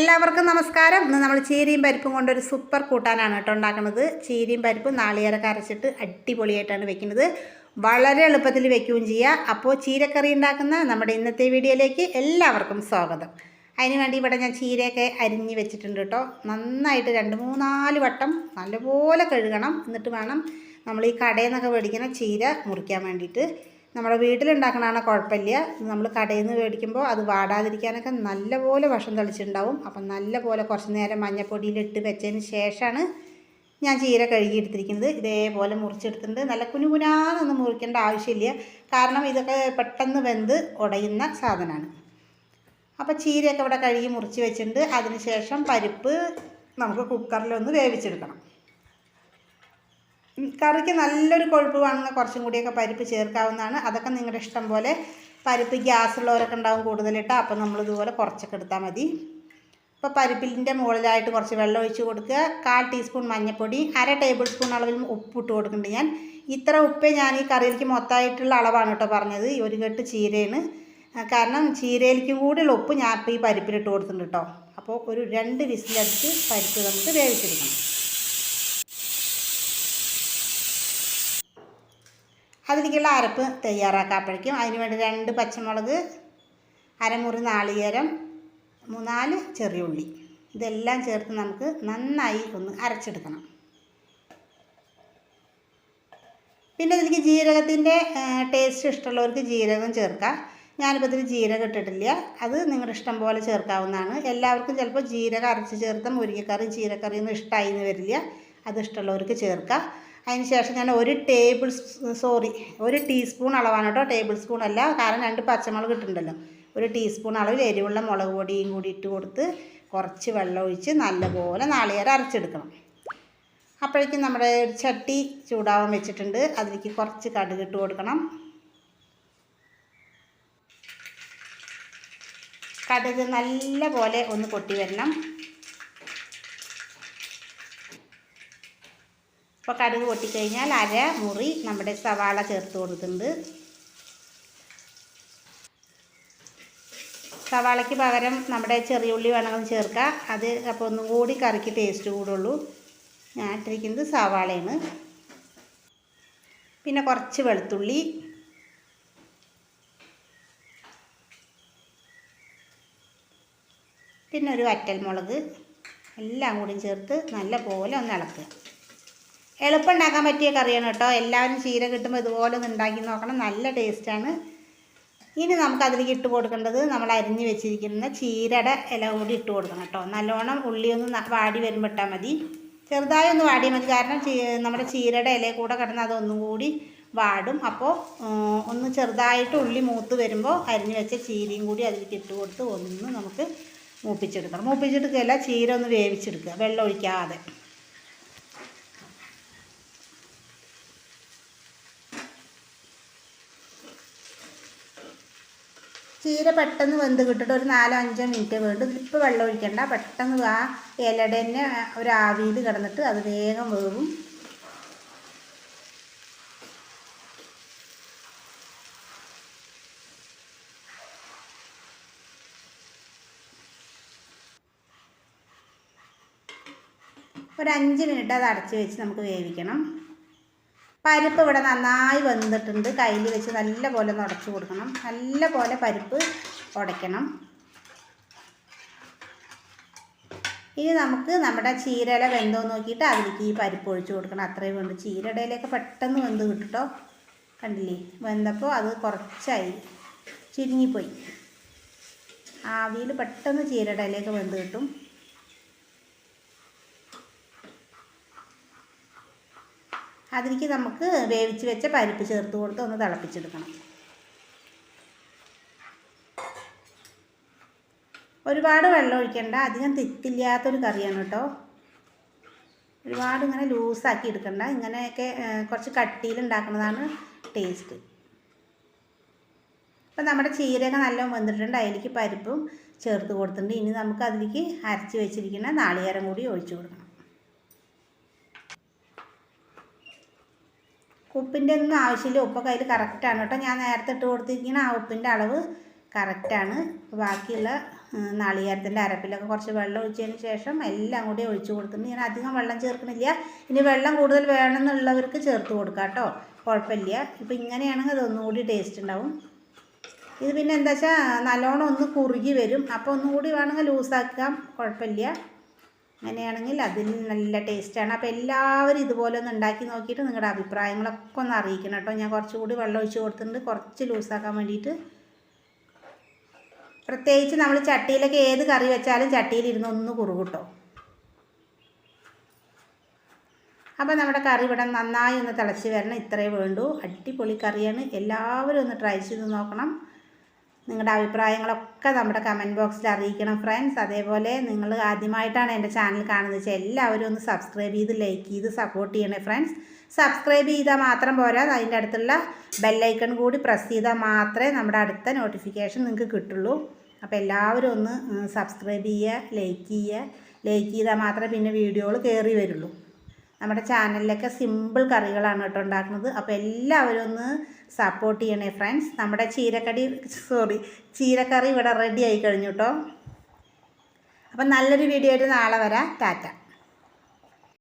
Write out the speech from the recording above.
എല്ലാവർക്കും നമസ്കാരം. ഇന്ന് നമ്മൾ ചീരയും പരിപ്പും കൊണ്ടൊരു സൂപ്പർ കൂട്ടാനാണ് കേട്ടോ ഉണ്ടാക്കുന്നത്. ചീരയും പരിപ്പും നാളികേരമൊക്കെ അരച്ചിട്ട് അടിപൊളിയായിട്ടാണ് വെക്കുന്നത്. വളരെ എളുപ്പത്തിൽ വെക്കുകയും ചെയ്യുക. അപ്പോൾ ചീരക്കറി ഉണ്ടാക്കുന്ന നമ്മുടെ ഇന്നത്തെ വീഡിയോയിലേക്ക് എല്ലാവർക്കും സ്വാഗതം. അതിന് വേണ്ടി ഇവിടെ ഞാൻ ചീരയൊക്കെ അരിഞ്ഞ് വെച്ചിട്ടുണ്ട് കേട്ടോ. നന്നായിട്ട് 2-3-4 വട്ടം നല്ലപോലെ കഴുകണം. എന്നിട്ട് വേണം നമ്മൾ ഈ കടയിൽ നിന്നൊക്കെ മേടിക്കുന്ന ചീര മുറിക്കാൻ വേണ്ടിയിട്ട്. നമ്മുടെ വീട്ടിലുണ്ടാക്കണതാണ് കുഴപ്പമില്ല. നമ്മൾ കടയിൽ നിന്ന് മേടിക്കുമ്പോൾ അത് വാടാതിരിക്കാനൊക്കെ നല്ലപോലെ വിഷം തെളിച്ചിട്ടുണ്ടാവും. അപ്പം നല്ലപോലെ കുറച്ച് നേരം മഞ്ഞപ്പൊടിയിലിട്ട് വെച്ചതിന് ശേഷമാണ് ഞാൻ ചീര കഴുകിയെടുത്തിരിക്കുന്നത്. ഇതേപോലെ മുറിച്ചെടുത്തിട്ടുണ്ട്. നല്ല കുനുകുനാന്നൊന്നും മുറിക്കേണ്ട ആവശ്യമില്ല, കാരണം ഇതൊക്കെ പെട്ടെന്ന് വെന്ത് ഉടയുന്ന സാധനമാണ്. അപ്പോൾ ചീരയൊക്കെ ഇവിടെ കഴുകി മുറിച്ച് വെച്ചിട്ടുണ്ട്. അതിന് ശേഷം പരിപ്പ് നമുക്ക് കുക്കറിലൊന്ന് വേവിച്ചെടുക്കണം. കറിക്ക് നല്ലൊരു കൊഴുപ്പ് വേണമെങ്കിൽ കുറച്ചും കൂടിയൊക്കെ പരിപ്പ് ചേർക്കാവുന്നതാണ്. അതൊക്കെ നിങ്ങളുടെ ഇഷ്ടം പോലെ. പരിപ്പ് ഗ്യാസുള്ളവരൊക്കെ ഉണ്ടാവും കൂടുതലിട്ട്, അപ്പോൾ നമ്മളിതുപോലെ കുറച്ചൊക്കെ എടുത്താൽ മതി. അപ്പോൾ പരിപ്പിൻ്റെ മുകളിലായിട്ട് കുറച്ച് വെള്ളം ഒഴിച്ച് കൊടുക്കുക. 1/4 ടീസ്പൂൺ മഞ്ഞൾപ്പൊടി, 1/2 ടേബിൾ സ്പൂൺ അളവിൽ ഉപ്പിട്ട് കൊടുക്കുന്നുണ്ട് ഞാൻ. ഇത്ര ഉപ്പേ ഞാൻ ഈ കറിയിലേക്ക് മൊത്തമായിട്ടുള്ള അളവാണ് കേട്ടോ പറഞ്ഞത്. ഈ ഒരു കെട്ട് ചീരയാണ്, കാരണം ചീരയിലേക്കും കൂടിയുള്ള ഉപ്പ് ഞാൻ ഇപ്പോൾ ഈ പരിപ്പിലിട്ട് കൊടുത്തിട്ടുണ്ട് കേട്ടോ. അപ്പോൾ ഒരു 2 വിസിലടിച്ച് പരിപ്പ് നമുക്ക് വേവിച്ചെടുക്കണം. അതിലേക്കുള്ള അരപ്പ് തയ്യാറാക്കാപ്പോഴേക്കും അതിന് വേണ്ടി 2 പച്ചമുളക്, അരമുറി നാളികേരം, 3-4 ചെറിയ ഉള്ളി, ഇതെല്ലാം ചേർത്ത് നമുക്ക് നന്നായി ഒന്ന് അരച്ചെടുക്കണം. പിന്നെ ഇതിലേക്ക് ജീരകത്തിൻ്റെ ടേസ്റ്റ് ഇഷ്ടമുള്ളവർക്ക് ജീരകം ചേർക്കാം. ഞാനിപ്പോൾ ഇതിൽ ജീരകം ഇട്ടിട്ടില്ല. അത് നിങ്ങളുടെ ഇഷ്ടം പോലെ ചേർക്കാവുന്നതാണ്. എല്ലാവർക്കും ചിലപ്പോൾ ജീരകം അരച്ച് ചേർത്ത മുരിങ്ങക്കറി ചീരക്കറിയൊന്നും ഇഷ്ടമായി എന്ന് വരില്ല. അത് ഇഷ്ടമുള്ളവർക്ക് ചേർക്കാം. അതിന് ശേഷം ഞാൻ 1 ടീസ്പൂൺ അളവാണ് കേട്ടോ, ടേബിൾ സ്പൂൺ അല്ല, കാരണം 2 പച്ചമുളക് ഇട്ടിട്ടുണ്ടല്ലോ. 1 ടീസ്പൂൺ അളവിൽ എരിവുള്ള മുളക് പൊടിയും കൂടി ഇട്ട് കൊടുത്ത് കുറച്ച് വെള്ളം ഒഴിച്ച് നല്ലപോലെ നാളികേരം അരച്ചെടുക്കണം. അപ്പോഴേക്കും നമ്മുടെ ചട്ടി ചൂടാവാൻ വെച്ചിട്ടുണ്ട്. അതിലേക്ക് കുറച്ച് കടുക് ഇട്ട് കൊടുക്കണം. കടുക് നല്ലപോലെ ഒന്ന് പൊട്ടി വരണം. അപ്പോൾ കടുക് പൊട്ടിക്കഴിഞ്ഞാൽ 1/2 മുറി നമ്മുടെ സവാള ചേർത്ത് കൊടുത്തിട്ടുണ്ട്. സവാളയ്ക്ക് പകരം നമ്മുടെ ചെറിയ ഉള്ളി വേണമെങ്കിൽ ചേർക്കാം. അത് അപ്പോൾ ഒന്നും കൂടി കറിക്ക് ടേസ്റ്റ് കൂടുള്ളൂ. ഞാൻ ഇട്ടിരിക്കുന്നത് സവാളയാണ്. പിന്നെ കുറച്ച് വെളുത്തുള്ളി, പിന്നെ ഒരു വറ്റൽമുളക്, എല്ലാം കൂടി ചേർത്ത് നല്ലപോലെ ഒന്ന് ഇളക്കുക. എളുപ്പം ഉണ്ടാക്കാൻ പറ്റിയ കറിയാണ് കേട്ടോ. എല്ലാവരും ചീര കിട്ടുമ്പോൾ ഇതുപോലെ ഒന്ന് ഉണ്ടാക്കി നോക്കണം, നല്ല ടേസ്റ്റാണ്. ഇനി നമുക്ക് അതിലേക്ക് ഇട്ട് കൊടുക്കേണ്ടത് നമ്മൾ അരിഞ്ഞ് വെച്ചിരിക്കുന്ന ചീരയുടെ ഇല കൂടി ഇട്ട് കൊടുക്കണം കേട്ടോ. നല്ലോണം ഉള്ളി ഒന്ന് വാടി വരുമ്പോൾ ഇട്ടാൽ മതി. ചെറുതായി ഒന്ന് വാടിയാൽ മതി, കാരണം നമ്മുടെ ചീരയുടെ ഇല കൂടെ കിടന്ന് അതൊന്നും കൂടി വാടും. അപ്പോൾ ഒന്ന് ചെറുതായിട്ട് ഉള്ളി മൂത്ത് വരുമ്പോൾ അരിഞ്ഞ് വെച്ച ചീരയും കൂടി അതിലേക്ക് ഇട്ട് കൊടുത്ത് ഒന്ന് നമുക്ക് മൂപ്പിച്ചെടുക്കണം. മൂപ്പിച്ചെടുക്കുകയല്ല, ചീര ഒന്ന് വേവിച്ചെടുക്കുക, വെള്ളം ഒഴിക്കാതെ. ചീര പെട്ടെന്ന് വെന്ത് കിട്ടിട്ട് ഒരു 4-5 മിനിറ്റ് വേണ്ടു. ഇതിലിപ്പോൾ വെള്ളം ഒഴിക്കണ്ട, പെട്ടെന്ന് ആ ഇലയുടെ തന്നെ ഒരു ആവിയിൽ കിടന്നിട്ട് അത് വേഗം വേവും. ഒരു 5 മിനിറ്റ് അത് അടച്ച് വെച്ച് നമുക്ക് വേവിക്കണം. പരിപ്പ് ഇവിടെ നന്നായി വെന്തിട്ടുണ്ട്. കയ്യിൽ വെച്ച് നല്ലപോലെ ഒന്ന് ഉടച്ച് കൊടുക്കണം. നല്ലപോലെ പരിപ്പ് ഉടയ്ക്കണം. ഇനി നമുക്ക് നമ്മുടെ ചീരയില വെന്തോ നോക്കിയിട്ട് അതിലേക്ക് ഈ പരിപ്പ് ഒഴിച്ച് കൊടുക്കണം. അത്രയും വേണ്ടു. ചീരയുടെ ഇലയൊക്കെ പെട്ടെന്ന് വെന്ത് കിട്ടോ. കണ്ടില്ലേ, വെന്തപ്പോൾ അത് കുറച്ചായി ചുരുങ്ങിപ്പോയി. ആവിയിൽ പെട്ടെന്ന് ചീരയുടെ ഇലയൊക്കെ വെന്ത് കിട്ടും. അതിലേക്ക് നമുക്ക് വേവിച്ച് വെച്ച പരിപ്പ് ചേർത്ത് കൊടുത്ത് ഒന്ന് തിളപ്പിച്ചെടുക്കണം. ഒരുപാട് വെള്ളം ഒഴിക്കേണ്ട, അധികം തിക്കില്ലാത്തൊരു കറിയാണ് കേട്ടോ. ഒരുപാട് ഇങ്ങനെ ലൂസാക്കി എടുക്കണ്ട, ഇങ്ങനെയൊക്കെ കുറച്ച് കട്ടിയിൽ ഉണ്ടാക്കുന്നതാണ് ടേസ്റ്റ്. അപ്പം നമ്മുടെ ചീരയൊക്കെ നല്ലോണം വെന്തിട്ടുണ്ട്. അതിലേക്ക് പരിപ്പും ചേർത്ത് കൊടുത്തിട്ടുണ്ട്. ഇനി നമുക്ക് അതിലേക്ക് അരച്ച് വെച്ചിരിക്കുന്ന നാളികേരം കൂടി ഒഴിച്ചു കൊടുക്കണം. ഉപ്പിൻ്റെ ഒന്നും ആവശ്യമില്ല, ഉപ്പൊക്കെ അതിൽ കറക്റ്റാണ് കേട്ടോ. ഞാൻ നേരത്തെ ഇട്ട് കൊടുത്തിരിക്കുന്ന ആ ഉപ്പിൻ്റെ അളവ് കറക്റ്റാണ്. ബാക്കിയുള്ള നാളികേരത്തിൻ്റെ അരപ്പിലൊക്കെ കുറച്ച് വെള്ളം ഒഴിച്ചതിന് ശേഷം എല്ലാം കൂടി ഒഴിച്ച് കൊടുത്തിട്ടുണ്ട്. ഞാൻ അധികം വെള്ളം ചേർക്കണില്ല. ഇനി വെള്ളം കൂടുതൽ വേണമെന്നുള്ളവർക്ക് ചേർത്ത് കൊടുക്കാം കേട്ടോ, കുഴപ്പമില്ല. ഇപ്പോൾ ഇങ്ങനെയാണെങ്കിൽ അതൊന്നുകൂടി ടേസ്റ്റ് ഉണ്ടാവും. ഇത് പിന്നെ എന്താ വെച്ചാൽ നല്ലോണം ഒന്ന് കുറുകി വരും. അപ്പോൾ ഒന്നും കൂടി വേണമെങ്കിൽ ലൂസാക്കാം, കുഴപ്പമില്ല. അങ്ങനെയാണെങ്കിൽ അതിന് നല്ല ടേസ്റ്റാണ്. അപ്പോൾ എല്ലാവരും ഇതുപോലെ ഒന്ന് ഉണ്ടാക്കി നോക്കിയിട്ട് നിങ്ങളുടെ അഭിപ്രായങ്ങളൊക്കെ ഒന്ന് അറിയിക്കണം കേട്ടോ. ഞാൻ കുറച്ചുകൂടി വെള്ളം ഒഴിച്ച് കൊടുത്തിട്ടുണ്ട്, കുറച്ച് ലൂസാക്കാൻ വേണ്ടിയിട്ട്. പ്രത്യേകിച്ച് നമ്മൾ ചട്ടിയിലൊക്കെ ഏത് കറി വെച്ചാലും ചട്ടിയിലിരുന്ന് ഒന്ന് കുറുകൂട്ടോ. അപ്പോൾ നമ്മുടെ കറി ഇവിടെ നന്നായി ഒന്ന് തിളച്ച് വരണം, ഇത്രയേ വേണ്ടൂ. അടിപൊളി കറിയാണ്. എല്ലാവരും ഒന്ന് ട്രൈ ചെയ്ത് നോക്കണം. നിങ്ങളുടെ അഭിപ്രായങ്ങളൊക്കെ നമ്മുടെ കമൻറ്റ് ബോക്സിൽ അറിയിക്കണം ഫ്രണ്ട്സ്. അതേപോലെ നിങ്ങൾ ആദ്യമായിട്ടാണ് എൻ്റെ ചാനൽ കാണുന്നത് വെച്ചാൽ എല്ലാവരും ഒന്ന് സബ്സ്ക്രൈബ് ചെയ്ത് ലൈക്ക് ചെയ്ത് സപ്പോർട്ട് ചെയ്യണേ ഫ്രണ്ട്സ്. സബ്സ്ക്രൈബ് ചെയ്താൽ മാത്രം പോരാ, അതിൻ്റെ അടുത്തുള്ള ബെല്ലൈക്കൺ കൂടി പ്രസ് ചെയ്താൽ മാത്രമേ നമ്മുടെ അടുത്ത നോട്ടിഫിക്കേഷൻ നിങ്ങൾക്ക് കിട്ടുള്ളൂ. അപ്പോൾ എല്ലാവരും ഒന്ന് സബ്സ്ക്രൈബ് ചെയ്യുക, ലൈക്ക് ചെയ്താൽ മാത്രമേ പിന്നെ വീഡിയോകൾ കയറി വരുള്ളൂ. നമ്മുടെ ചാനലിലൊക്കെ സിമ്പിൾ കറികളാണ് കേട്ടോ ഉണ്ടാക്കുന്നത്. അപ്പോൾ എല്ലാവരും ഒന്ന് സപ്പോർട്ട് ചെയ്യണേ ഫ്രണ്ട്സ്. നമ്മുടെ ചീരക്കറി ഇവിടെ റെഡി ആയി കഴിഞ്ഞു കേട്ടോ. അപ്പം നല്ലൊരു വീഡിയോ ആയിട്ട് നാളെ വരാം. ടാറ്റ.